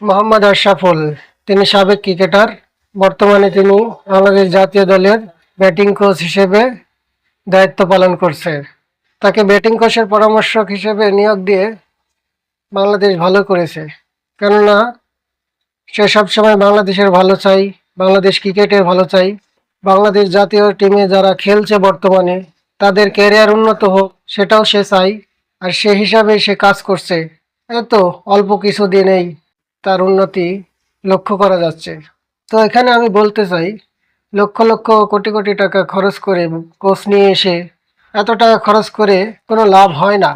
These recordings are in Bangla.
মোহাম্মদ আশরাফুল তিনি সাবেক ক্রিকেটার। বর্তমানে তিনি বাংলাদেশ জাতীয় দলের ব্যাটিং কোচ হিসেবে দায়িত্ব পালন করছে। তাকে ব্যাটিং কোচের পরামর্শক হিসেবে নিয়োগ দিয়ে বাংলাদেশ ভালো করেছে, কেননা সে সবসময় বাংলাদেশের ভালো চাই, বাংলাদেশ ক্রিকেটের ভালো চাই। বাংলাদেশ জাতীয় টিমে যারা খেলছে বর্তমানে তাদের ক্যারিয়ার উন্নত হোক, সেটাও সে চাই। আর সে হিসাবে সে কাজ করছে। এত অল্প কিছুদিনেই তার উন্নতি লক্ষ্য করা যাচ্ছে। তো এখানে আমি বলতে চাই, লক্ষ লক্ষ কোটি কোটি টাকা খরচ করে কোচ নিয়ে এসে এত টাকা খরচ করে কোনো লাভ হয় না।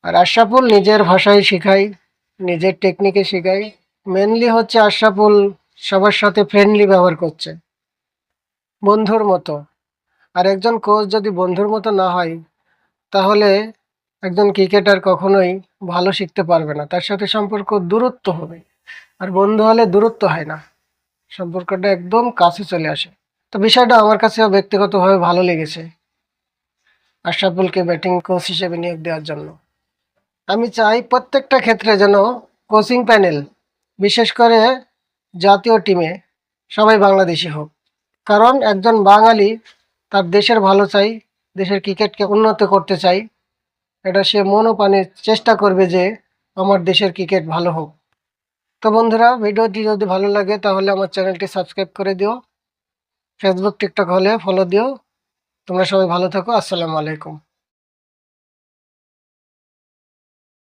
আর আশরাফুল নিজের ভাষায় শেখায়, নিজের টেকনিকে শেখায়। মেনলি হচ্ছে আশরাফুল সবার সাথে ফ্রেন্ডলি ব্যবহার করছে, বন্ধুর মতো। আর একজন কোচ যদি বন্ধুর মতো না হয়, তাহলে একজন ক্রিকেটার কখনোই ভালো শিখতে পারবে না। তার সাথে সম্পর্ক দূরত্ব হবে। আর বন্ধু হলে দূরত্ব হয় না, সম্পর্কটা একদম কাছে চলে আসে। তো বিষয়টা আমার কাছেও ব্যক্তিগতভাবে ভালো লেগেছে আশরাফুলকে ব্যাটিং কোচ হিসেবে নিয়োগ দেওয়ার জন্য। আমি চাই প্রত্যেকটা ক্ষেত্রে যেন কোচিং প্যানেল, বিশেষ করে জাতীয় টিমে, সবাই বাংলাদেশি হোক। কারণ একজন বাঙালি তার দেশের ভালো চাই, দেশের ক্রিকেটকে উন্নত করতে চাই। এটা সে মনোপ্রাণে চেষ্টা করবে যে আমার দেশের ক্রিকেট ভালো হোক। তো বন্ধুরা, ভিডিওটি যদি ভালো লাগে তাহলে আমার চ্যানেলটি সাবস্ক্রাইব করে দিও। ফেসবুক টিকটক হলে ফলো দিও। তোমরা সবাই ভালো থাকো। আসসালামু আলাইকুম।